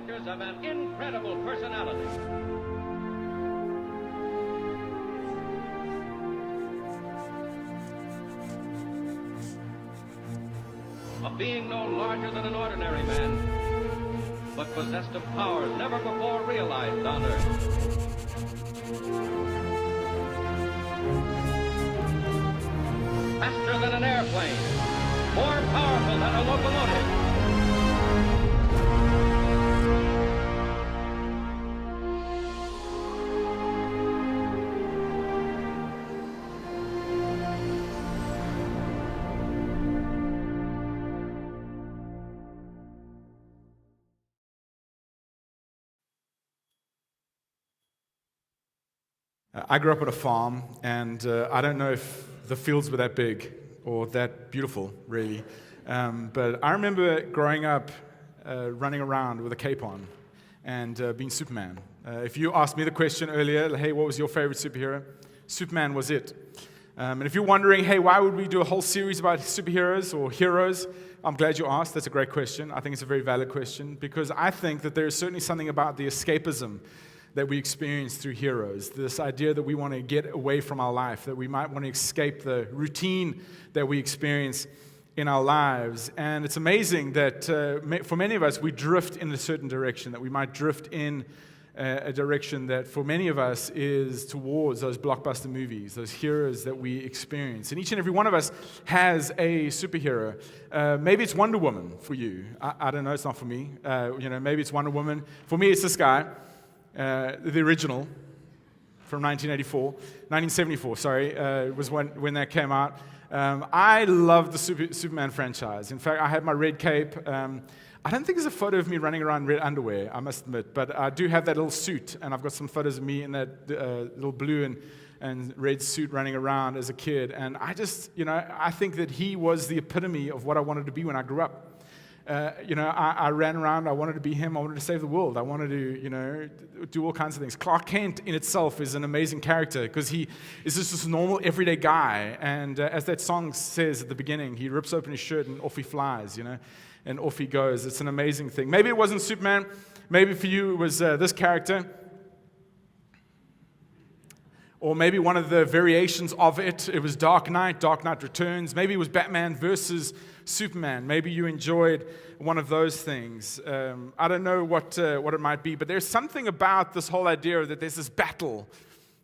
characters of an incredible personality. A being no larger than an ordinary man, but possessed of powers never before realized on Earth. Faster than an airplane, more powerful than a locomotive. I grew up on a farm, and I don't know if the fields were that big or that beautiful, really. But I remember growing up running around with a cape on and being Superman. If you asked me the question earlier, hey, what was your favorite superhero? Superman was it. And if you're wondering, hey, why would we do a whole series about superheroes or heroes? I'm glad you asked. That's a great question. I think it's a very valid question because I think that there is certainly something about the escapism that we experience through heroes, this idea that we want to get away from our life, that we might want to escape the routine that we experience in our lives. And it's amazing that for many of us, we drift in a certain direction, that we might drift in a direction that for many of us is towards those blockbuster movies, those heroes that we experience. And each and every one of us has a superhero. Maybe it's Wonder Woman for you. I don't know, it's not for me. Maybe it's Wonder Woman. For me, it's this guy. The original from 1974, was when that came out. I love the Superman franchise. In fact, I had my red cape. I don't think there's a photo of me running around in red underwear, I must admit, but I do have that little suit, and I've got some photos of me in that little blue and red suit running around as a kid. And I just, I think that he was the epitome of what I wanted to be when I grew up. I ran around, I wanted to be him, I wanted to save the world, I wanted to, do all kinds of things. Clark Kent in itself is an amazing character because he is just this normal, everyday guy, and as that song says at the beginning, he rips open his shirt and off he flies, and off he goes. It's an amazing thing. Maybe it wasn't Superman, maybe for you it was this character, or maybe one of the variations of it. It was Dark Knight Returns. Maybe it was Batman versus Superman. Maybe you enjoyed one of those things. I don't know what it might be, but there's something about this whole idea that there's this battle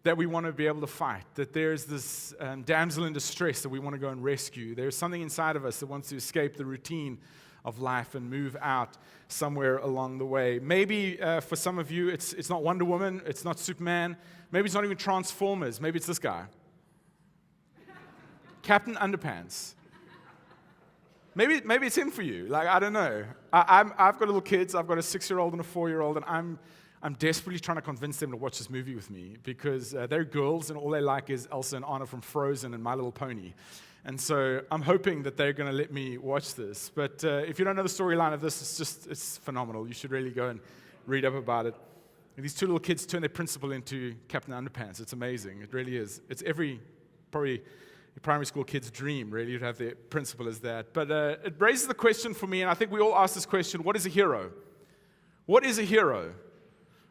that we want to be able to fight, that there's this damsel in distress that we want to go and rescue. There's something inside of us that wants to escape the routine of life and move out somewhere along the way. Maybe for some of you, it's not Wonder Woman, it's not Superman, maybe it's not even Transformers, maybe it's this guy. Captain Underpants. Maybe it's him for you. Like, I don't know. I've got little kids, I've got a 6-year-old and a 4-year-old, and I'm desperately trying to convince them to watch this movie with me because they're girls and all they like is Elsa and Anna from Frozen and My Little Pony. And so I'm hoping that they're going to let me watch this. But if you don't know the storyline of this, it's phenomenal. You should really go and read up about it. And these two little kids turn their principal into Captain Underpants. It's amazing. It really is. It's probably primary school kid's dream, really, to have their principal as that. But it raises the question for me, and I think we all ask this question, what is a hero? What is a hero?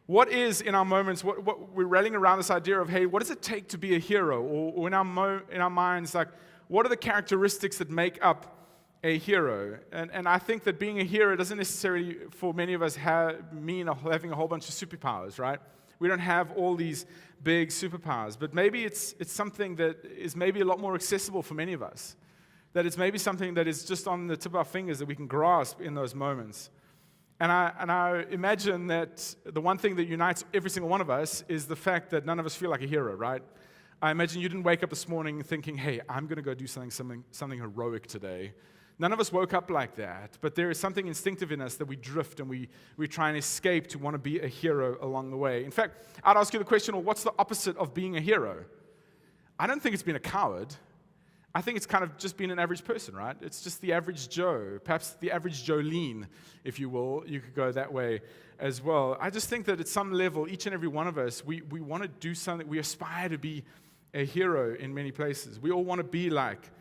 What is, in our moments, what we're rallying around this idea of, hey, what does it take to be a hero? Or in our minds, like, what are the characteristics that make up a hero? And I think that being a hero doesn't necessarily, for many of us, mean having a whole bunch of superpowers, right? We don't have all these big superpowers. But maybe it's something that is maybe a lot more accessible for many of us. That it's maybe something that is just on the tip of our fingers that we can grasp in those moments. And I imagine that the one thing that unites every single one of us is the fact that none of us feel like a hero, right? I imagine you didn't wake up this morning thinking, hey, I'm going to go do something heroic today. None of us woke up like that, but there is something instinctive in us that we drift and we try and escape to want to be a hero along the way. In fact, I'd ask you the question, well, what's the opposite of being a hero? I don't think it's being a coward. I think it's kind of just being an average person, right? It's just the average Joe, perhaps the average Jolene, if you will. You could go that way as well. I just think that at some level, each and every one of us, we want to do something. We aspire to be a hero in many places. We all want to be like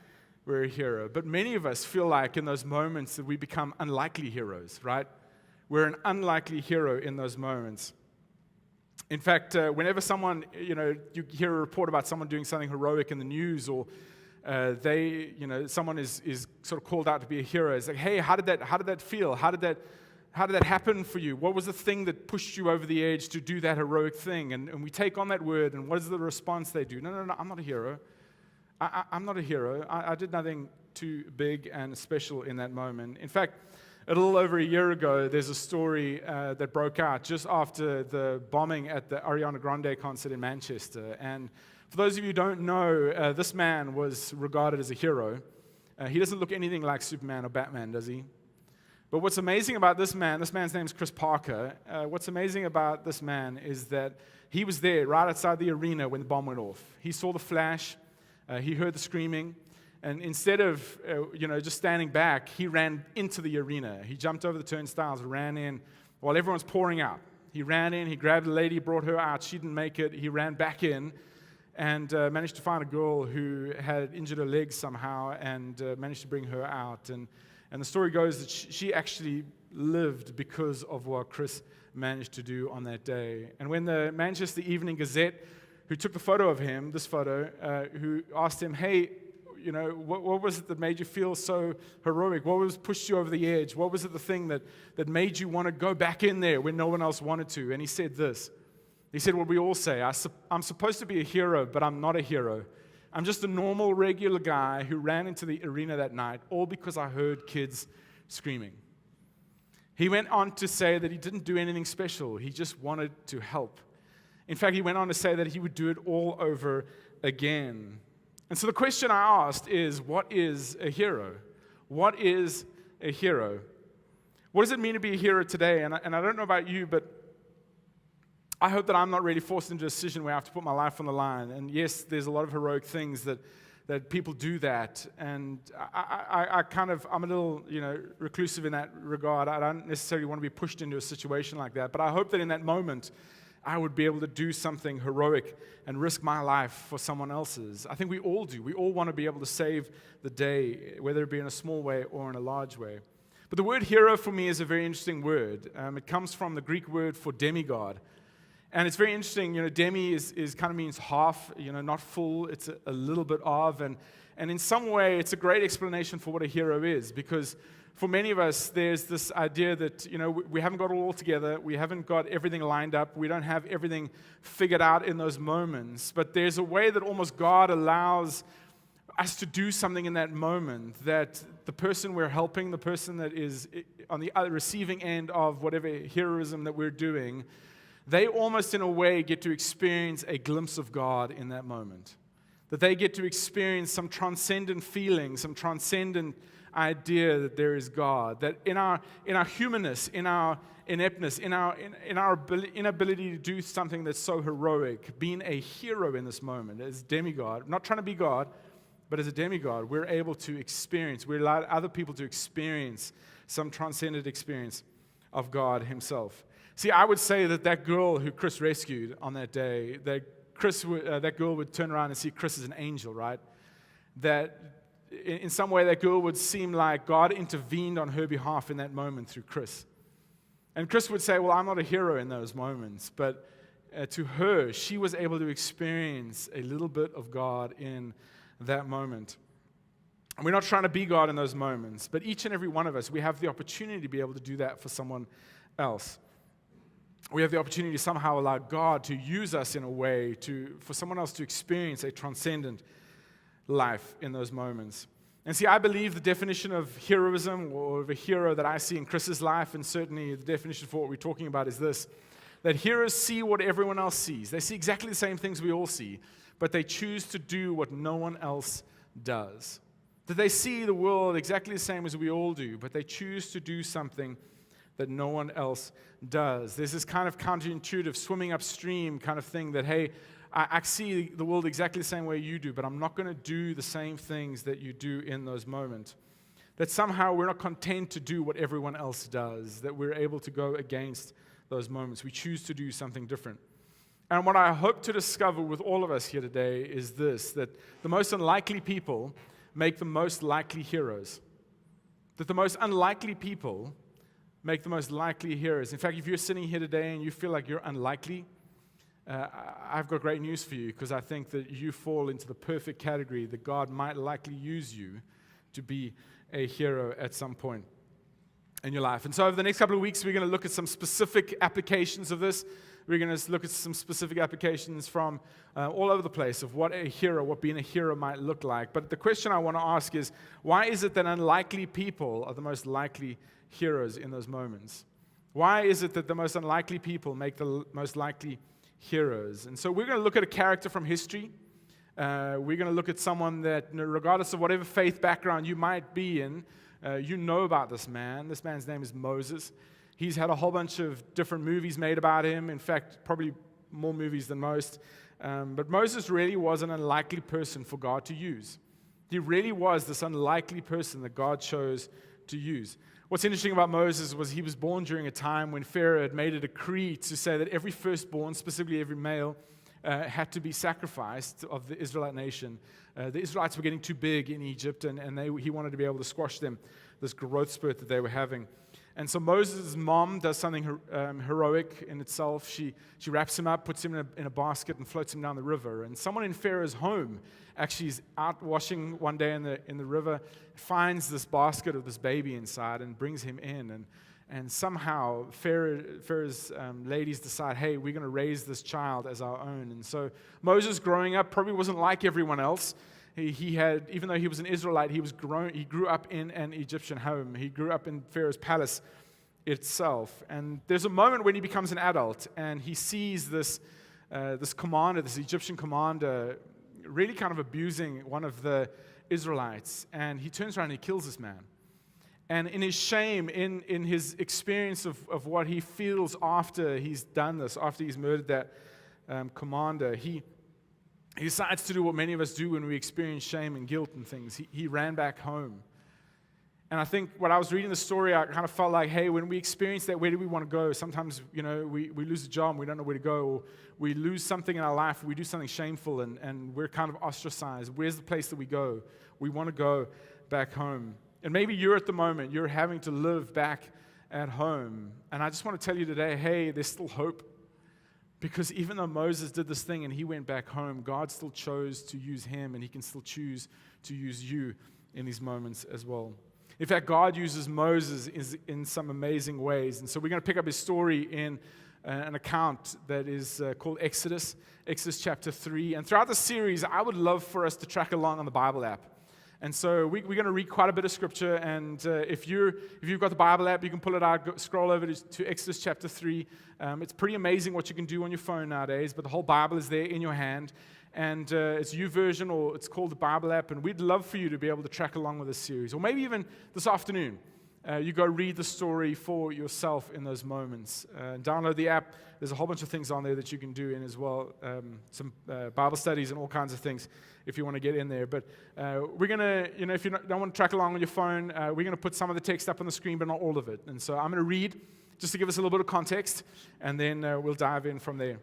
we're a hero. But many of us feel like in those moments that we become unlikely heroes, right? we're an unlikely hero in those moments. In fact, whenever someone, you hear a report about someone doing something heroic in the news, or someone is sort of called out to be a hero, it's like, hey, how did that feel? How did that happen for you? What was the thing that pushed you over the edge to do that heroic thing? And we take on that word, and what is the response they do? No, I'm not a hero. I'm not a hero. I did nothing too big and special in that moment. In fact, a little over a year ago, there's a story that broke out just after the bombing at the Ariana Grande concert in Manchester. And for those of you who don't know, this man was regarded as a hero. He doesn't look anything like Superman or Batman, does he? But what's amazing about this man's name is Chris Parker. What's amazing about this man is that he was there right outside the arena when the bomb went off. He saw the flash. He heard the screaming. And instead of just standing back, he ran into the arena. He jumped over the turnstiles, ran in while everyone's pouring out. He ran in, he grabbed a lady, brought her out. She didn't make it. He ran back in and managed to find a girl who had injured her legs somehow and managed to bring her out. And the story goes that she actually lived because of what Chris managed to do on that day. And when the Manchester Evening Gazette, who took the photo of him, this photo, who asked him, hey, what was it that made you feel so heroic? What pushed you over the edge? What was it the thing that made you want to go back in there when no one else wanted to? And he said this. He said what we all say, I'm supposed to be a hero, but I'm not a hero. I'm just a normal, regular guy who ran into the arena that night, all because I heard kids screaming. He went on to say that he didn't do anything special. He just wanted to help. In fact, he went on to say that he would do it all over again. And so the question I asked is, what is a hero? What is a hero? What does it mean to be a hero today? And I don't know about you, but I hope that I'm not really forced into a decision where I have to put my life on the line. And yes, there's a lot of heroic things that people do that. And I'm a little, reclusive in that regard. I don't necessarily want to be pushed into a situation like that. But I hope that in that moment, I would be able to do something heroic and risk my life for someone else's. I think we all do. We all want to be able to save the day, whether it be in a small way or in a large way. But the word hero for me is a very interesting word. It comes from the Greek word for demigod. And it's very interesting, demi is kind of means half, not full. It's a little bit of. And in some way, it's a great explanation for what a hero is, because for many of us, there's this idea that, we haven't got it all together. We haven't got everything lined up. We don't have everything figured out in those moments. But there's a way that almost God allows us to do something in that moment, that the person we're helping, the person that is on the other receiving end of whatever heroism that we're doing, they almost in a way get to experience a glimpse of God in that moment. That they get to experience some transcendent feeling, some transcendent idea that there is God, that in our humanness, in our ineptness, in our inability to do something that's so heroic, being a hero in this moment as demigod, not trying to be God, but as a demigod, we're able to experience, we allow other people to experience some transcendent experience of God himself. See, I would say that girl who Chris rescued on that day, that girl would turn around and see Chris as an angel, right? That in some way, that girl would seem like God intervened on her behalf in that moment through Chris. And Chris would say, well, I'm not a hero in those moments. But to her, she was able to experience a little bit of God in that moment. And we're not trying to be God in those moments. But each and every one of us, we have the opportunity to be able to do that for someone else. We have the opportunity to somehow allow God to use us in a way for someone else to experience a transcendent life in those moments. And see, I believe the definition of heroism, or of a hero that I see in Chris's life, and certainly the definition for what we're talking about is this, that heroes see what everyone else sees. They see exactly the same things we all see, but they choose to do what no one else does. That they see the world exactly the same as we all do, but they choose to do something that no one else does. There's this kind of counterintuitive, swimming upstream kind of thing that, hey, I see the world exactly the same way you do, but I'm not going to do the same things that you do in those moments. That somehow we're not content to do what everyone else does, that we're able to go against those moments. We choose to do something different. And what I hope to discover with all of us here today is this, that the most unlikely people make the most likely heroes. That the most unlikely people make the most likely heroes. In fact, if you're sitting here today and you feel like you're unlikely, I've got great news for you, because I think that you fall into the perfect category that God might likely use you to be a hero at some point in your life. And so over the next couple of weeks, we're going to look at some specific applications of this. We're going to look at some specific applications from all over the place of what being a hero might look like. But the question I want to ask is, why is it that unlikely people are the most likely heroes in those moments? Why is it that the most unlikely people make the most likely heroes? And so we're going to look at a character from history. We're going to look at someone that, regardless of whatever faith background you might be in, you know about this man. This man's name is Moses. He's had a whole bunch of different movies made about him. In fact, probably more movies than most. But Moses really was an unlikely person for God to use. He really was this unlikely person that God chose to use. What's interesting about Moses was he was born during a time when Pharaoh had made a decree to say that every firstborn, specifically every male, had to be sacrificed of the Israelite nation. The Israelites were getting too big in Egypt, and he wanted to be able to squash them, this growth spurt that they were having. And so Moses' mom does something heroic in itself. She wraps him up, puts him in a basket, and floats him down the river. And someone in Pharaoh's home actually is out washing one day in the river, finds this basket of this baby inside, and brings him in. And somehow Pharaoh's ladies decide, hey, we're going to raise this child as our own. And so Moses, growing up, probably wasn't like everyone else. He had, even though he was an Israelite, he grew up in an Egyptian home. He grew up in Pharaoh's palace itself. And there's a moment when he becomes an adult, and he sees this commander, this Egyptian commander, really kind of abusing one of the Israelites. And he turns around and he kills this man. And in his shame, in his experience of what he feels after he's done this, after he's murdered that commander, he decides to do what many of us do when we experience shame and guilt and things. He ran back home. And I think when I was reading the story, I kind of felt like, hey, when we experience that, where do we want to go? Sometimes, we lose a job and we don't know where to go, or we lose something in our life, we do something shameful, and we're kind of ostracized. Where's the place that we go? We want to go back home. And maybe you're at the moment, you're having to live back at home. And I just want to tell you today, hey, there's still hope. Because even though Moses did this thing and he went back home, God still chose to use him, and he can still choose to use you in these moments as well. In fact, God uses Moses in some amazing ways. And so we're going to pick up his story in an account that is called Exodus chapter 3. And throughout the series, I would love for us to track along on the Bible app. And so we're going to read quite a bit of scripture, and if you've got the Bible app, you can pull it out, scroll over to Exodus chapter 3. It's pretty amazing what you can do on your phone nowadays, but the whole Bible is there in your hand, and it's YouVersion, or it's called the Bible app, and we'd love for you to be able to track along with this series. Or maybe even this afternoon, you go read the story for yourself in those moments. Download the app. There's a whole bunch of things on there that you can do in as well, some Bible studies and all kinds of things if you want to get in there. But we're going to, if you don't want to track along on your phone, we're going to put some of the text up on the screen, but not all of it. And so I'm going to read just to give us a little bit of context, and then we'll dive in from there.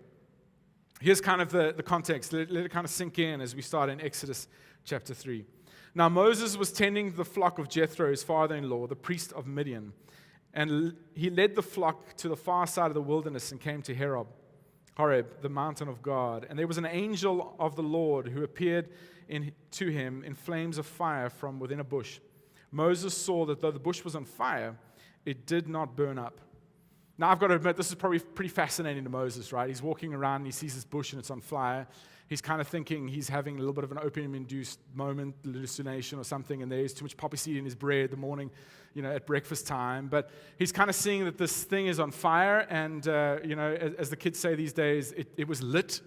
Here's kind of the context. Let it kind of sink in as we start in Exodus chapter 3. Now Moses was tending the flock of Jethro, his father-in-law, the priest of Midian. And he led the flock to the far side of the wilderness and came to Horeb, the mountain of God. And there was an angel of the Lord who appeared to him in flames of fire from within a bush. Moses saw that though the bush was on fire, it did not burn up. Now, I've got to admit, this is probably pretty fascinating to Moses, right? He's walking around and he sees this bush and it's on fire. He's kind of thinking he's having a little bit of an opium-induced moment, hallucination or something, and there's too much poppy seed in his bread the morning, at breakfast time. But he's kind of seeing that this thing is on fire, and, as the kids say these days, it was lit,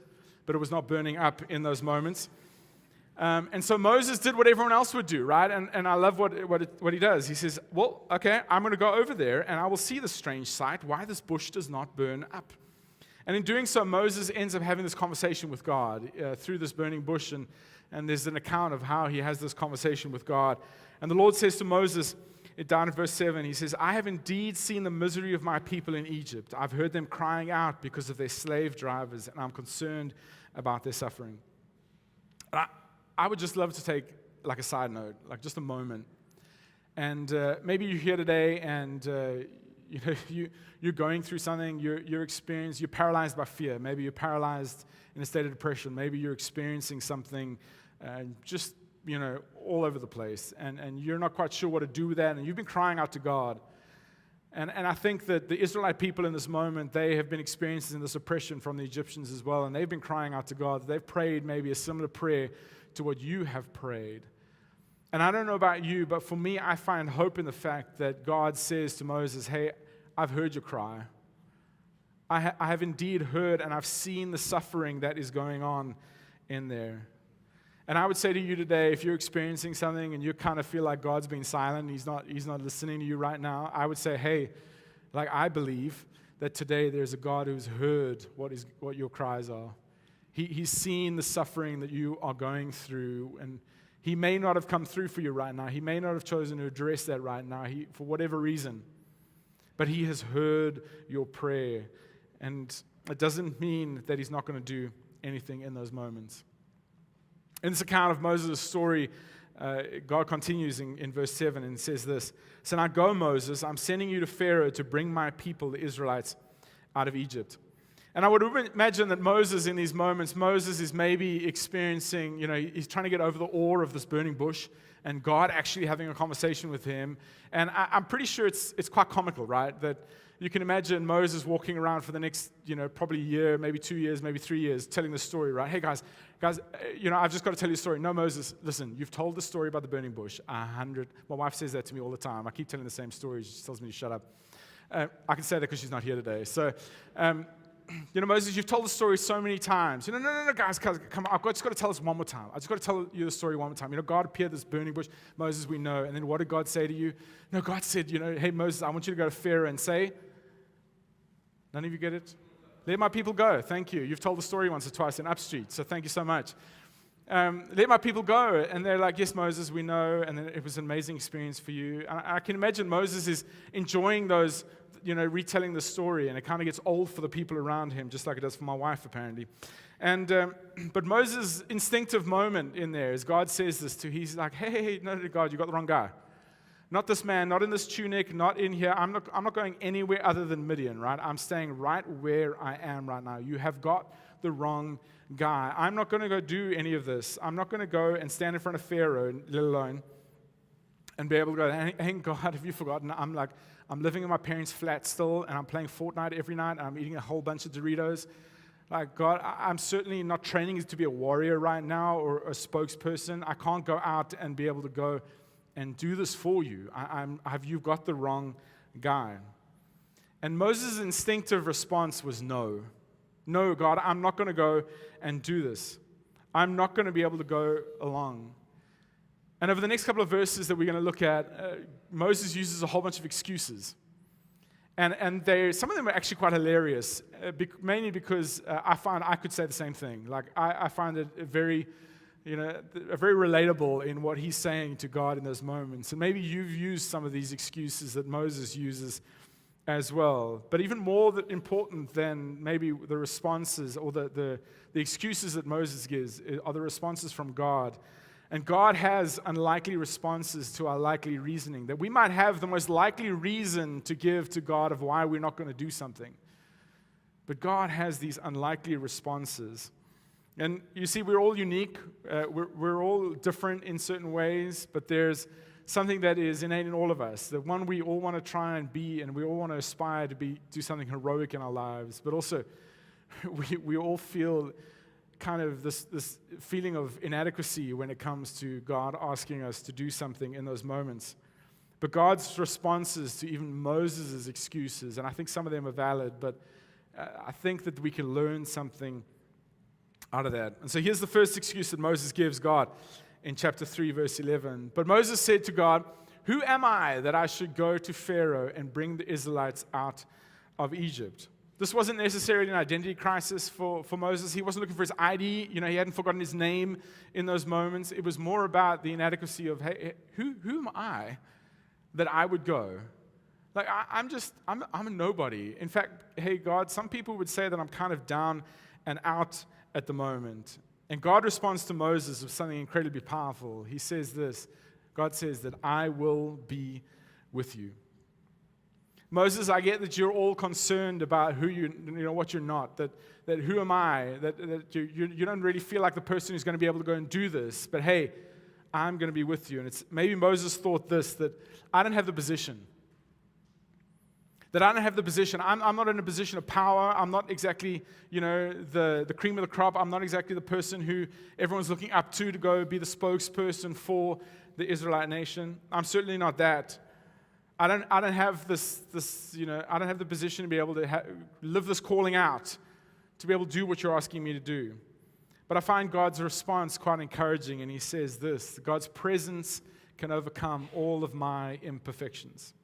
but it was not burning up in those moments. And so Moses did what everyone else would do, right? And I love what he does. He says, well, okay, I'm going to go over there, and I will see the strange sight, why this bush does not burn up. And in doing so, Moses ends up having this conversation with God through this burning bush, and there's an account of how he has this conversation with God. And the Lord says to Moses, down in verse 7, he says, I have indeed seen the misery of my people in Egypt. I've heard them crying out because of their slave drivers, and I'm concerned about their suffering. I would just love to take like a side note, like just a moment. And maybe you're here today and you're going through something, you're paralyzed by fear. Maybe you're paralyzed in a state of depression. Maybe you're experiencing something just, all over the place. And you're not quite sure what to do with that. And you've been crying out to God. And I think that the Israelite people in this moment, they have been experiencing this oppression from the Egyptians as well. And they've been crying out to God. They've prayed maybe a similar prayer to what you have prayed. And I don't know about you, but for me, I find hope in the fact that God says to Moses, hey, I've heard your cry. I have indeed heard, and I've seen the suffering that is going on in there. And I would say to you today, if you're experiencing something and you kind of feel like God's being silent, He's not listening to you right now, I would say, hey, I believe that today there's a God who's heard what your cries are. He's seen the suffering that you are going through, and He may not have come through for you right now. He may not have chosen to address that right now, for whatever reason. But He has heard your prayer, and it doesn't mean that He's not going to do anything in those moments. In this account of Moses' story, God continues in verse 7 and says this. So now go, Moses, I'm sending you to Pharaoh to bring my people, the Israelites, out of Egypt. And I would imagine that Moses, in these moments, Moses is maybe experiencing, he's trying to get over the awe of this burning bush, and God actually having a conversation with him. And I'm pretty sure it's quite comical, right? That you can imagine Moses walking around for the next, probably a year, maybe 2 years, maybe 3 years, telling the story, right? Hey, guys, I've just got to tell you a story. No, Moses, listen, you've told the story about the burning bush 100. My wife says that to me all the time. I keep telling the same story. She tells me to shut up. I can say that because she's not here today. So, Moses, you've told the story so many times. No, guys, come on. I've just got to tell us one more time. I just got to tell you the story one more time. God appeared this burning bush. Moses, we know. And then what did God say to you? No, God said, hey, Moses, I want you to go to Pharaoh and say, none of you get it? Let my people go. Thank you. You've told the story once or twice in Upstreet, so thank you so much. Let my people go. And they're like, yes, Moses, we know. And then it was an amazing experience for you. And I can imagine Moses is enjoying those, retelling the story. And it kind of gets old for the people around him, just like it does for my wife, apparently. And but Moses' instinctive moment in there is God says this to, he's like, hey, no, God, you got the wrong guy. Not this man, not in this tunic, not in here. I'm not going anywhere other than Midian, right? I'm staying right where I am right now. You have got the wrong guy. I'm not going to go do any of this. I'm not going to go and stand in front of Pharaoh, let alone, and be able to go, hey, God, have you forgotten? I'm living in my parents' flat still, and I'm playing Fortnite every night, and I'm eating a whole bunch of Doritos. Like, God, I'm certainly not training to be a warrior right now or a spokesperson. I can't go out and be able to go and do this for you. You've got the wrong guy. And Moses' instinctive response was no. No, God, I'm not going to go and do this. I'm not going to be able to go along. And over the next couple of verses that we're going to look at, Moses uses a whole bunch of excuses. And some of them are actually quite hilarious, mainly because I find I could say the same thing. Like, I find it very relatable in what he's saying to God in those moments. And maybe you've used some of these excuses that Moses uses as well. But even more important than maybe the responses or the excuses that Moses gives are the responses from God. And God has unlikely responses to our likely reasoning. That we might have the most likely reason to give to God of why we're not going to do something. But God has these unlikely responses. And you see, we're all unique. We're all different in certain ways, but there's something that is innate in all of us. The one we all want to try and be, and we all want to aspire to do something heroic in our lives. But also, we all feel kind of this feeling of inadequacy when it comes to God asking us to do something in those moments. But God's responses to even Moses' excuses, and I think some of them are valid, but I think that we can learn something out of that. And so here's the first excuse that Moses gives God in chapter 3, verse 11. But Moses said to God, "Who am I that I should go to Pharaoh and bring the Israelites out of Egypt?" This wasn't necessarily an identity crisis for Moses. He wasn't looking for his ID. He hadn't forgotten his name in those moments. It was more about the inadequacy of, hey, who am I that I would go? Like, I'm a nobody. In fact, hey, God, some people would say that I'm kind of down and out at the moment. And God responds to Moses with something incredibly powerful. He says this. God says that I will be with you. Moses, I get that you're all concerned about who what you're not, that who am I, that you don't really feel like the person who's going to be able to go and do this, but hey, I'm going to be with you. And it's maybe Moses thought this, that I don't have the position. That I don't have the position. I'm not in a position of power. I'm not exactly, the cream of the crop. I'm not exactly the person who everyone's looking up to go be the spokesperson for the Israelite nation. I'm certainly not that. I don't have this I don't have the position to be able to live this calling out, to be able to do what you're asking me to do. But I find God's response quite encouraging, and he says this: God's presence can overcome all of my imperfections.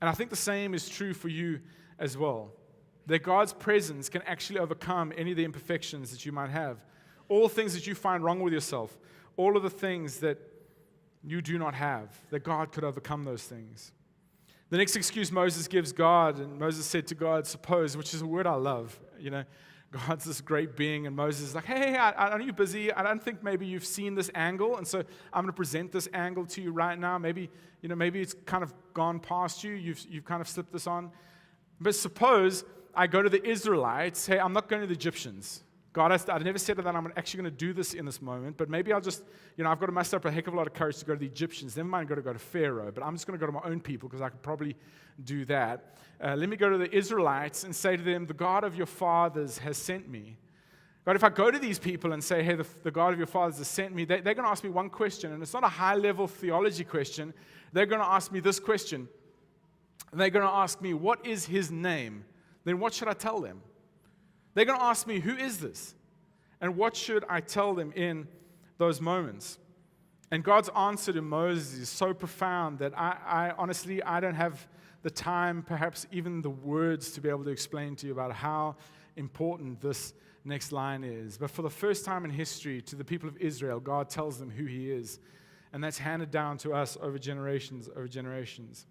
And I think the same is true for you as well. That God's presence can actually overcome any of the imperfections that you might have. All things that you find wrong with yourself. All of the things that you do not have. That God could overcome those things. The next excuse Moses gives God, and Moses said to God, suppose, which is a word I love. God's this great being, and Moses is like, hey, I know you're busy. I don't think maybe you've seen this angle, and so I'm going to present this angle to you right now. Maybe it's kind of gone past you. You've kind of slipped this on. But suppose I go to the Israelites. Hey, I'm not going to the Egyptians. God, I never said that I'm actually going to do this in this moment, but maybe I'll just, I've got to muster up a heck of a lot of courage to go to the Egyptians. Never mind, go to Pharaoh, but I'm just going to go to my own people because I could probably do that. Let me go to the Israelites and say to them, the God of your fathers has sent me. God, if I go to these people and say, hey, the God of your fathers has sent me, they're going to ask me one question, and it's not a high-level theology question. They're going to ask me this question. They're going to ask me, what is his name? Then what should I tell them? They're going to ask me, who is this? And what should I tell them in those moments? And God's answer to Moses is so profound that I honestly don't have the time, perhaps even the words, to be able to explain to you about how important this next line is. But for the first time in history, to the people of Israel, God tells them who he is. And that's handed down to us over generations, over generations.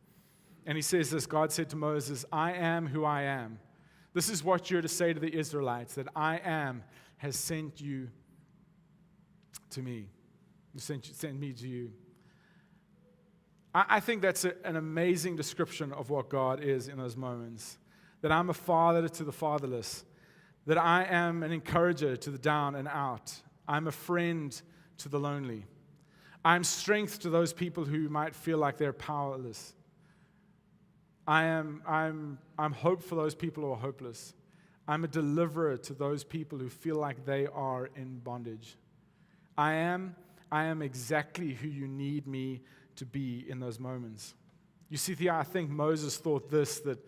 And he says this: God said to Moses, I am who I am. This is what you're to say to the Israelites, that I am has sent you to me. Sent me to you. I think that's an amazing description of what God is in those moments. That I'm a father to the fatherless. That I am an encourager to the down and out. I'm a friend to the lonely. I'm strength to those people who might feel like they're powerless. I'm hope for those people who are hopeless. I'm a deliverer to those people who feel like they are in bondage. I am exactly who you need me to be in those moments. You see, Thea, I think Moses thought that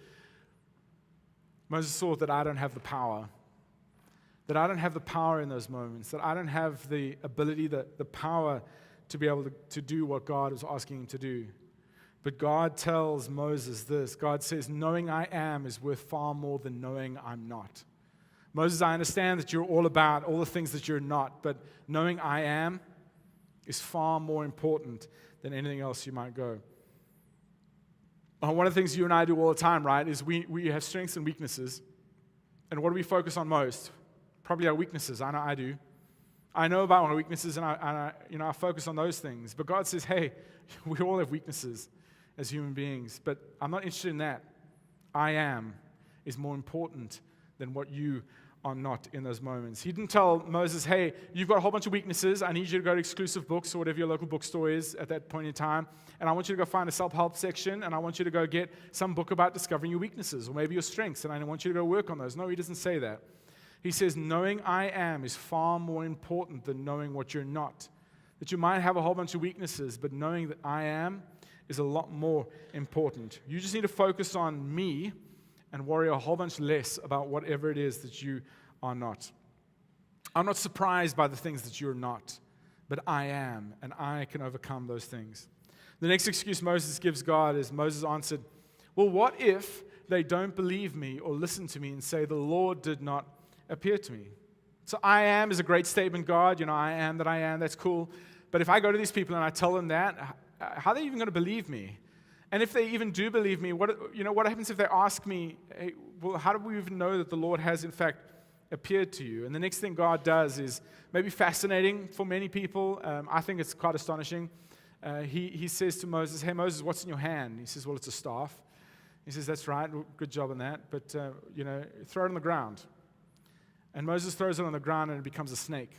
I don't have the power. That I don't have the power in those moments. That I don't have the ability, the power to be able to do what God was asking him to do. But God tells Moses this. God says, knowing I am is worth far more than knowing I'm not. Moses, I understand that you're all about all the things that you're not, but knowing I am is far more important than anything else you might go. One of the things you and I do all the time, right, is we have strengths and weaknesses. And what do we focus on most? Probably our weaknesses. I know I do. I know about my weaknesses, and I focus on those things. But God says, hey, we all have weaknesses as human beings, but I'm not interested in that. I am is more important than what you are not in those moments. He didn't tell Moses, hey, you've got a whole bunch of weaknesses. I need you to go to Exclusive Books or whatever your local bookstore is at that point in time, and I want you to go find a self-help section, and I want you to go get some book about discovering your weaknesses or maybe your strengths, and I want you to go work on those. No, he doesn't say that. He says, knowing I am is far more important than knowing what you're not. That you might have a whole bunch of weaknesses, but knowing that I am is a lot more important. You just need to focus on me and worry a whole bunch less about whatever it is that you are not. I'm not surprised by the things that you're not, but I am, and I can overcome those things. The next excuse Moses gives God is Moses answered, well, what if they don't believe me or listen to me and say, the Lord did not appear to me? So I am is a great statement, God. I am that I am. That's cool. But if I go to these people and I tell them that, how are they even going to believe me? And if they even do believe me, what happens if they ask me, hey, well, how do we even know that the Lord has in fact appeared to you? And the next thing God does is maybe fascinating for many people. I think it's quite astonishing. he says to Moses, "Hey, Moses, what's in your hand?" He says, "Well, it's a staff." He says, "That's right, good job on that, but, throw it on the ground." And Moses throws it on the ground, and it becomes a snake.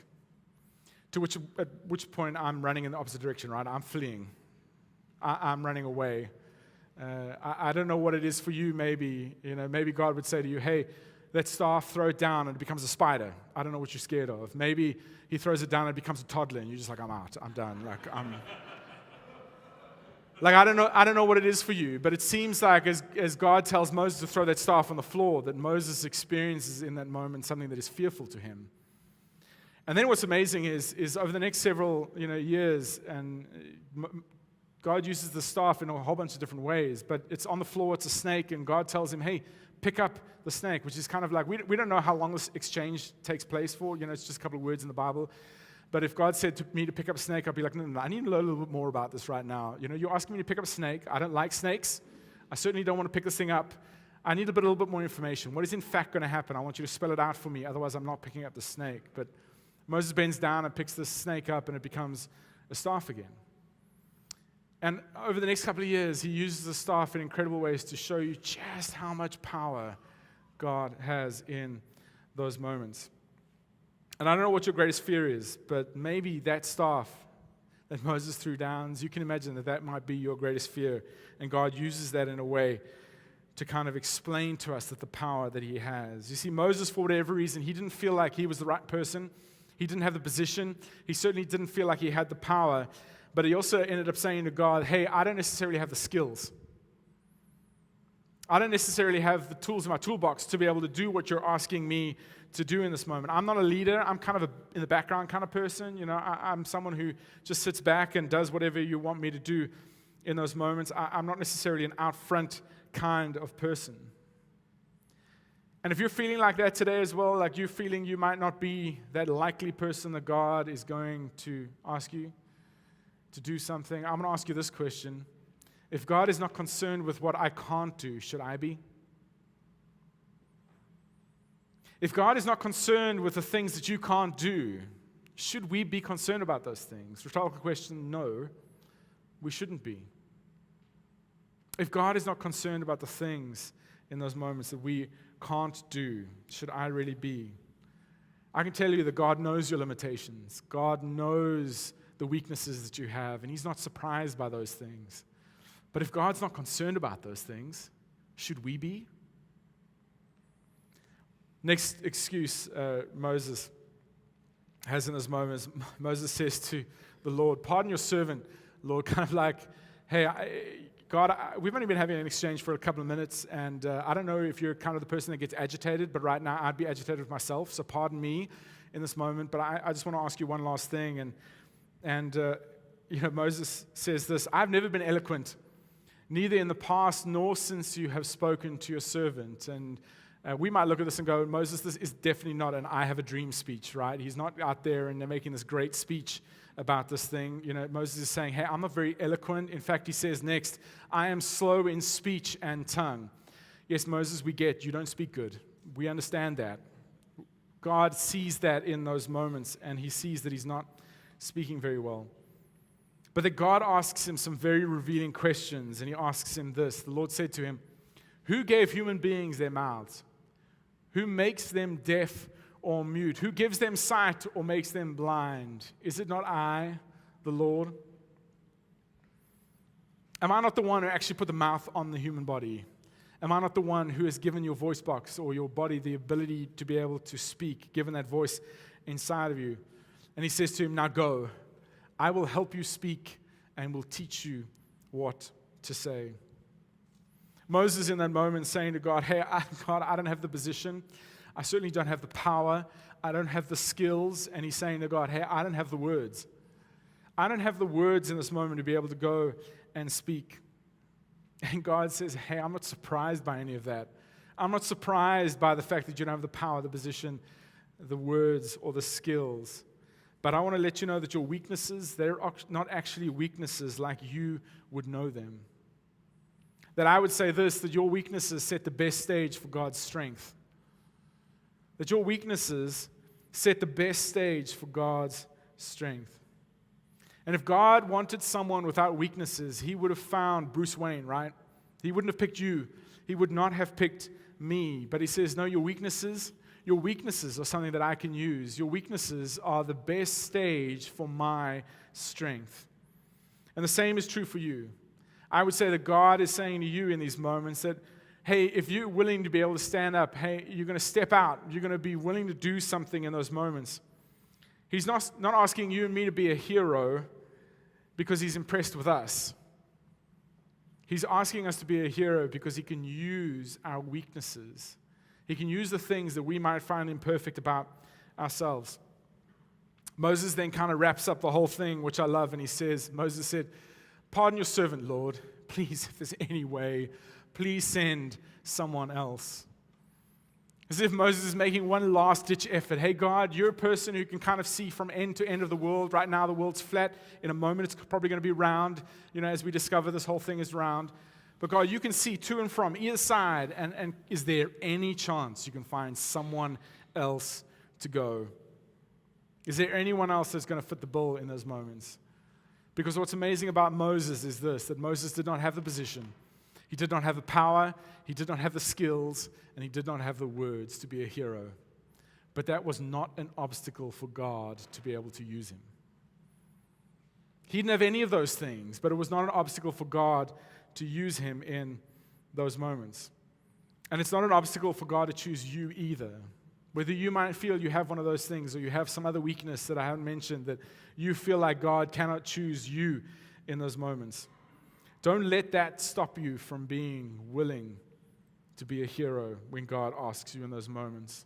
At which point, I'm running in the opposite direction, right? I'm fleeing. I'm running away. I don't know what it is for you, maybe. Maybe God would say to you, "Hey, that staff, throw it down, and it becomes a spider." I don't know what you're scared of. Maybe he throws it down, and it becomes a toddler, and you're just like, "I'm out. I'm done." I don't know what it is for you, but it seems like as God tells Moses to throw that staff on the floor, that Moses experiences in that moment something that is fearful to him. And then what's amazing is over the next several years, and God uses the staff in a whole bunch of different ways, but it's on the floor, it's a snake, and God tells him, "Hey, pick up the snake," which is kind of like, we don't know how long this exchange takes place for. It's just a couple of words in the Bible. But if God said to me to pick up a snake, I'd be like, no, I need to learn a little bit more about this right now. You're asking me to pick up a snake. I don't like snakes. I certainly don't want to pick this thing up. I need a little bit more information. What is in fact going to happen? I want you to spell it out for me. Otherwise, I'm not picking up the snake. But Moses bends down and picks the snake up, and it becomes a staff again. And over the next couple of years, he uses the staff in incredible ways to show you just how much power God has in those moments. And I don't know what your greatest fear is, but maybe that staff that Moses threw down, you can imagine that might be your greatest fear. And God uses that in a way to kind of explain to us that the power that he has. You see, Moses, for whatever reason, he didn't feel like he was the right person. He didn't have the position. He certainly didn't feel like he had the power. But he also ended up saying to God, "Hey, I don't necessarily have the skills. I don't necessarily have the tools in my toolbox to be able to do what you're asking me to do in this moment. I'm not a leader. I'm kind of in the background kind of person. I'm someone who just sits back and does whatever you want me to do in those moments. I'm not necessarily an out front kind of person." And if you're feeling like that today as well, like you're feeling you might not be that likely person that God is going to ask you to do something, I'm going to ask you this question. If God is not concerned with what I can't do, should I be? If God is not concerned with the things that you can't do, should we be concerned about those things? Rhetorical question, no, we shouldn't be. If God is not concerned about the things in those moments that we can't do, should I really be? I can tell you that God knows your limitations. God knows the weaknesses that you have, and he's not surprised by those things. But if God's not concerned about those things, should we be? Next excuse Moses has in this moment, Moses says to the Lord, "Pardon your servant, Lord," kind of like, "Hey, God, we've only been having an exchange for a couple of minutes, and I don't know if you're kind of the person that gets agitated, but right now I'd be agitated with myself, so pardon me in this moment, but I just want to ask you one last thing." And Moses says this, "I've never been eloquent, neither in the past nor since you have spoken to your servant." And we might look at this and go, Moses, this is definitely not an "I have a dream" speech, right? He's not out there and they're making this great speech about this thing. Moses is saying, "Hey, I'm not very eloquent." In fact, he says next, "I am slow in speech and tongue." Yes, Moses, we get you don't speak good. We understand that. God sees that in those moments, and he sees that he's not speaking very well. But that God asks him some very revealing questions, and he asks him this. The Lord said to him, "Who gave human beings their mouths? Who makes them deaf or mute? Who gives them sight or makes them blind? Is it not I, the Lord? Am I not the one who actually put the mouth on the human body? Am I not the one who has given your voice box or your body the ability to be able to speak, given that voice inside of you?" And he says to him, "Now go. I will help you speak and will teach you what to say." Moses in that moment saying to God, "Hey, God, I don't have the position. I certainly don't have the power. I don't have the skills." And he's saying to God, "Hey, I don't have the words. I don't have the words in this moment to be able to go and speak." And God says, "Hey, I'm not surprised by any of that. I'm not surprised by the fact that you don't have the power, the position, the words, or the skills. But I want to let you know that your weaknesses, they're not actually weaknesses like you would know them. That I would say this, that your weaknesses set the best stage for God's strength. That your weaknesses set the best stage for God's strength." And if God wanted someone without weaknesses, he would have found Bruce Wayne, right? He wouldn't have picked you. He would not have picked me. But he says, no, your weaknesses are something that I can use. Your weaknesses are the best stage for my strength. And the same is true for you. I would say that God is saying to you in these moments that, hey, if you're willing to be able to stand up, hey, you're going to step out. You're going to be willing to do something in those moments. He's not asking you and me to be a hero because he's impressed with us. He's asking us to be a hero because he can use our weaknesses. He can use the things that we might find imperfect about ourselves. Moses then kind of wraps up the whole thing, which I love, and Moses said, pardon your servant, Lord. Please, if there's any way, please send someone else. As if Moses is making one last-ditch effort. Hey, God, you're a person who can kind of see from end to end of the world. Right now, the world's flat. In a moment, it's probably going to be round, as we discover this whole thing is round. But God, you can see to and from either side, and is there any chance you can find someone else to go? Is there anyone else that's going to fit the bill in those moments? Because what's amazing about Moses is this, that Moses did not have the position. He did not have the power, he did not have the skills, and he did not have the words to be a hero. But that was not an obstacle for God to be able to use him. He didn't have any of those things, but it was not an obstacle for God to use him in those moments. And it's not an obstacle for God to choose you either. Whether you might feel you have one of those things or you have some other weakness that I haven't mentioned, that you feel like God cannot choose you in those moments. Don't let that stop you from being willing to be a hero when God asks you in those moments.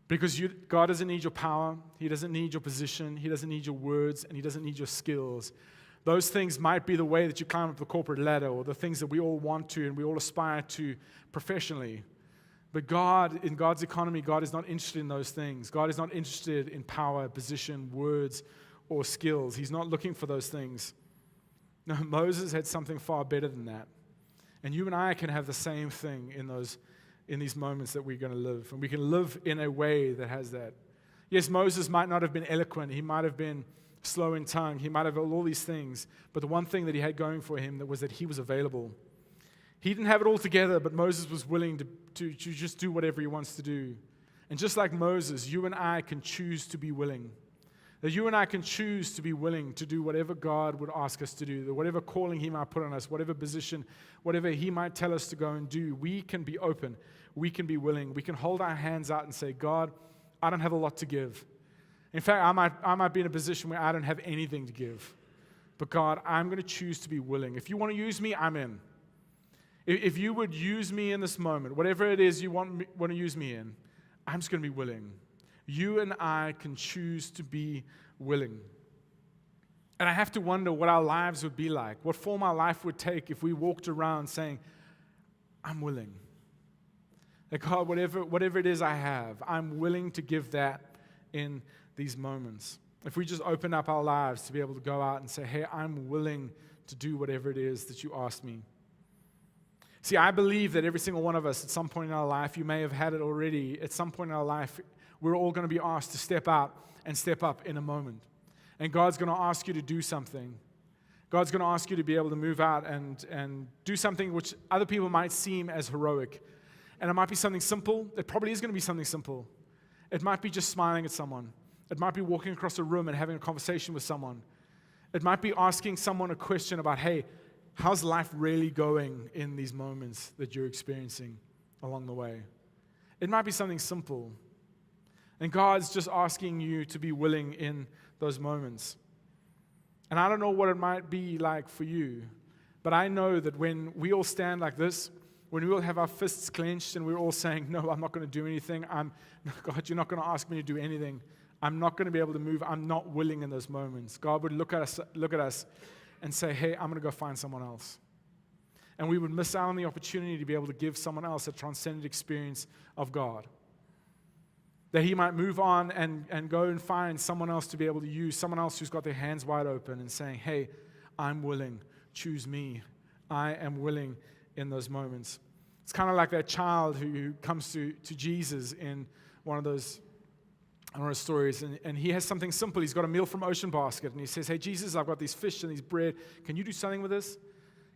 Because God doesn't need your power, he doesn't need your position, he doesn't need your words, and he doesn't need your skills. Those things might be the way that you climb up the corporate ladder, or the things that we all want to and we all aspire to professionally. But God, in God's economy, God is not interested in those things. God is not interested in power, position, words, or skills. He's not looking for those things. No, Moses had something far better than that. And you and I can have the same thing in these moments that we're going to live. And we can live in a way that has that. Yes, Moses might not have been eloquent. He might have been slow in tongue. He might have all these things. But the one thing that he had going for him was that he was available. He didn't have it all together, but Moses was willing to just do whatever he wants to do. And just like Moses, you and I can choose to be willing. That you and I can choose to be willing to do whatever God would ask us to do, whatever calling he might put on us, whatever position, whatever he might tell us to go and do. We can be open. We can be willing. We can hold our hands out and say, God, I don't have a lot to give. In fact, I might be in a position where I don't have anything to give. But God, I'm going to choose to be willing. If you want to use me, I'm in. If you would use me in this moment, whatever it is you want to use me in, I'm just going to be willing. You and I can choose to be willing. And I have to wonder what our lives would be like, what form our life would take if we walked around saying, I'm willing. That God, whatever it is I have, I'm willing to give that in these moments. If we just open up our lives to be able to go out and say, hey, I'm willing to do whatever it is that you asked me. See, I believe that every single one of us at some point in our life, you may have had it already, at some point in our life, we're all going to be asked to step out and step up in a moment. And God's going to ask you to do something. God's going to ask you to be able to move out and do something which other people might seem as heroic. And it might be something simple. It probably is going to be something simple. It might be just smiling at someone. It might be walking across a room and having a conversation with someone. It might be asking someone a question about, hey, how's life really going in these moments that you're experiencing along the way? It might be something simple. And God's just asking you to be willing in those moments. And I don't know what it might be like for you, but I know that when we all stand like this, when we all have our fists clenched and we're all saying, no, I'm not going to do anything. God, you're not going to ask me to do anything. I'm not going to be able to move. I'm not willing in those moments. God would look at us and say, hey, I'm going to go find someone else. And we would miss out on the opportunity to be able to give someone else a transcendent experience of God. That he might move on and go and find someone else to be able to use, someone else who's got their hands wide open and saying, hey, I'm willing, choose me. I am willing in those moments. It's kind of like that child who comes to Jesus in one of those one of his stories, and he has something simple. He's got a meal from Ocean Basket, and he says, hey, Jesus, I've got these fish and these bread. Can you do something with this?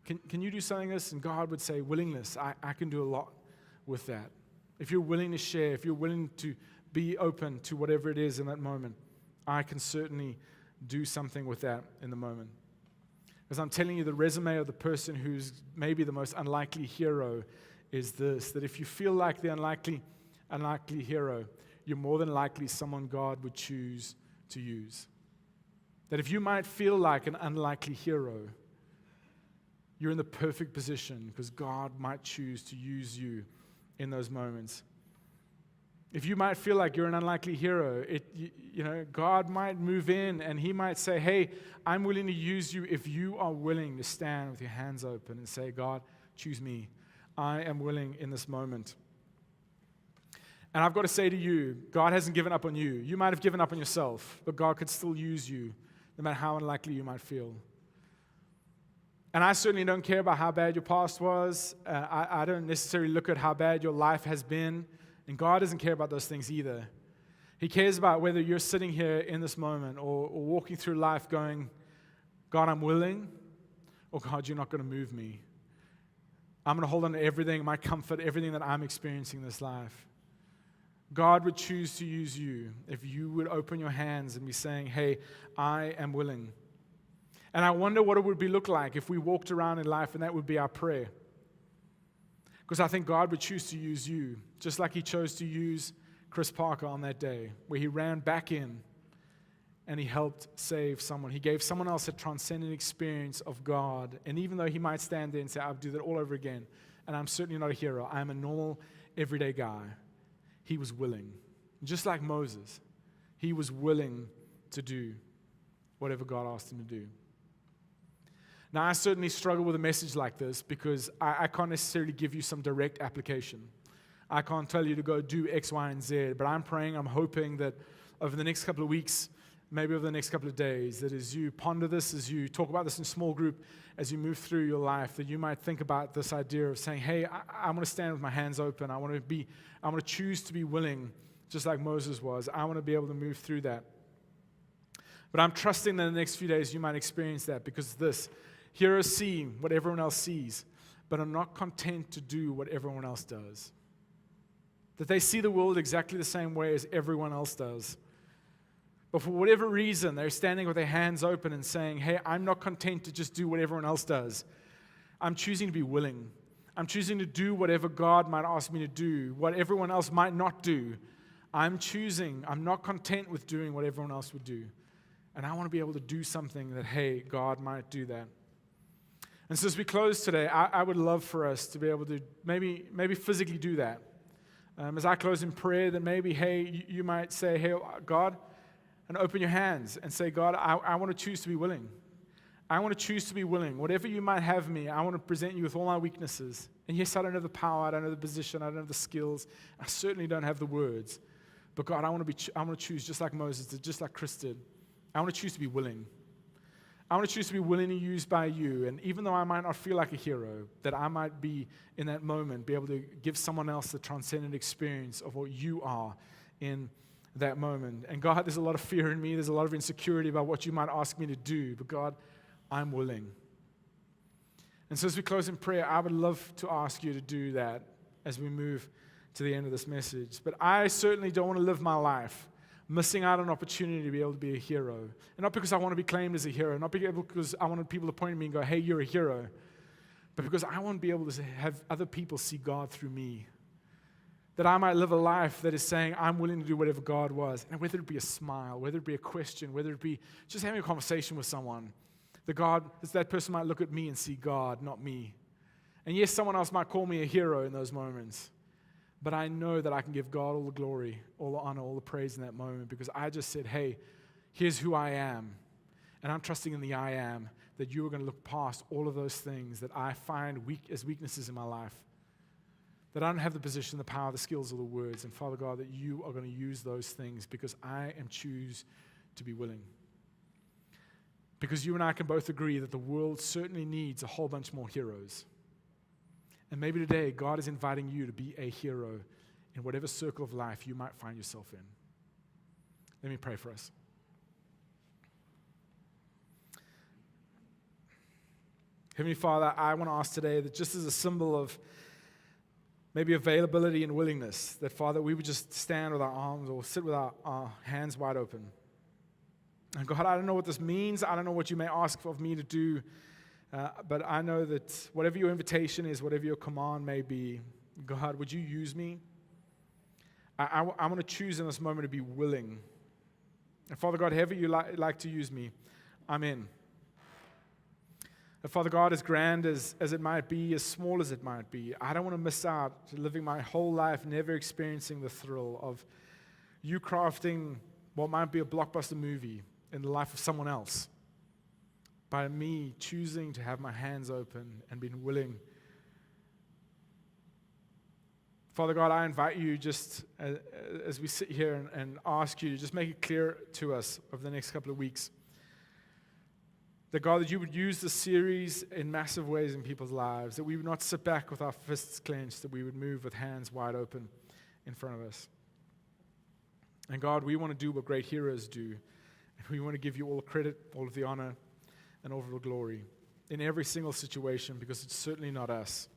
Can you do something with this? And God would say, willingness. I can do a lot with that. If you're willing to share, if you're willing to be open to whatever it is in that moment, I can certainly do something with that in the moment. Because I'm telling you, the resume of the person who's maybe the most unlikely hero is this, that if you feel like the unlikely hero, you're more than likely someone God would choose to use. That if you might feel like an unlikely hero, you're in the perfect position because God might choose to use you in those moments. If you might feel like you're an unlikely hero, God might move in and He might say, hey, I'm willing to use you if you are willing to stand with your hands open and say, God, choose me. I am willing in this moment. And I've got to say to you, God hasn't given up on you. You might have given up on yourself, but God could still use you, no matter how unlikely you might feel. And I certainly don't care about how bad your past was. I don't necessarily look at how bad your life has been. And God doesn't care about those things either. He cares about whether you're sitting here in this moment or walking through life going, God, I'm willing, or God, you're not going to move me. I'm going to hold on to everything, my comfort, everything that I'm experiencing in this life. God would choose to use you if you would open your hands and be saying, hey, I am willing. And I wonder what it would look like if we walked around in life and that would be our prayer. Because I think God would choose to use you, just like He chose to use Chris Parker on that day, where he ran back in and he helped save someone. He gave someone else a transcendent experience of God. And even though he might stand there and say, I'll do that all over again, and I'm certainly not a hero, I'm a normal, everyday guy, he was willing. Just like Moses, he was willing to do whatever God asked him to do. Now, I certainly struggle with a message like this because I can't necessarily give you some direct application. I can't tell you to go do X, Y, and Z, but I'm praying, I'm hoping that over the next couple of weeks, maybe over the next couple of days, that as you ponder this, as you talk about this in small group, as you move through your life, that you might think about this idea of saying, hey, I want to stand with my hands open. I want to choose to be willing, just like Moses was. I want to be able to move through that. But I'm trusting that in the next few days you might experience that because heroes see what everyone else sees, but are not content to do what everyone else does. That they see the world exactly the same way as everyone else does. But for whatever reason, they're standing with their hands open and saying, hey, I'm not content to just do what everyone else does. I'm choosing to be willing. I'm choosing to do whatever God might ask me to do, what everyone else might not do. I'm not content with doing what everyone else would do. And I want to be able to do something that, hey, God might do that. And so as we close today, I would love for us to be able to maybe physically do that. As I close in prayer, then maybe, hey, you might say, hey, God, and open your hands and say, God, I want to choose to be willing. I want to choose to be willing. Whatever you might have me, I want to present you with all my weaknesses. And yes, I don't have the power, I don't have the position, I don't have the skills, I certainly don't have the words. But God, I want to choose just like Moses did, just like Chris did. I want to choose to be willing. I want to choose to be willing and used by you. And even though I might not feel like a hero, that I might be in that moment, be able to give someone else the transcendent experience of what you are in that moment. And God, there's a lot of fear in me. There's a lot of insecurity about what you might ask me to do. But God, I'm willing. And so as we close in prayer, I would love to ask you to do that as we move to the end of this message. But I certainly don't want to live my life missing out on an opportunity to be able to be a hero. And not because I want to be claimed as a hero, not because I want people to point at me and go, hey, you're a hero, but because I want to be able to have other people see God through me. That I might live a life that is saying, I'm willing to do whatever God was. And whether it be a smile, whether it be a question, whether it be just having a conversation with someone, that person might look at me and see God, not me. And yes, someone else might call me a hero in those moments. But I know that I can give God all the glory, all the honor, all the praise in that moment because I just said, hey, here's who I am. And I'm trusting in the I am that you are going to look past all of those things that I find as weaknesses in my life. That I don't have the position, the power, the skills, or the words. And Father God, that you are going to use those things because I choose to be willing. Because you and I can both agree that the world certainly needs a whole bunch more heroes. And maybe today, God is inviting you to be a hero in whatever circle of life you might find yourself in. Let me pray for us. Heavenly Father, I want to ask today that just as a symbol of maybe availability and willingness, that, Father, we would just stand with our arms or sit with our hands wide open. And God, I don't know what this means. I don't know what you may ask of me to do. But I know that whatever your invitation is, whatever your command may be, God, would you use me? I want to choose in this moment to be willing. And Father God, however you like to use me, I'm in. And Father God, as grand as it might be, as small as it might be, I don't want to miss out living my whole life never experiencing the thrill of you crafting what might be a blockbuster movie in the life of someone else by me choosing to have my hands open and being willing. Father God, I invite you just as we sit here and ask you to just make it clear to us over the next couple of weeks that, God, that you would use this series in massive ways in people's lives, that we would not sit back with our fists clenched, that we would move with hands wide open in front of us. And God, we want to do what great heroes do, and we want to give you all the credit, all of the honor, and all of the glory in every single situation, because it's certainly not us.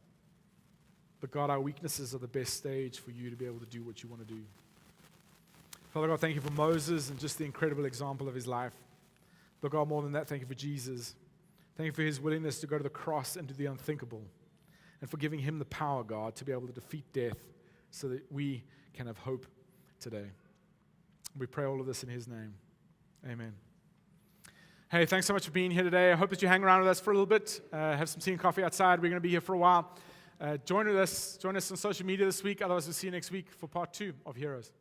But God, our weaknesses are the best stage for you to be able to do what you want to do. Father God, thank you for Moses and just the incredible example of his life. But God, more than that, thank you for Jesus. Thank you for his willingness to go to the cross and do the unthinkable, and for giving him the power, God, to be able to defeat death so that we can have hope today. We pray all of this in his name. Amen. Hey, thanks so much for being here today. I hope that you hang around with us for a little bit. Have some tea and coffee outside. We're going to be here for a while. Join us on social media this week. Otherwise, we'll see you next week for part 2 of Heroes.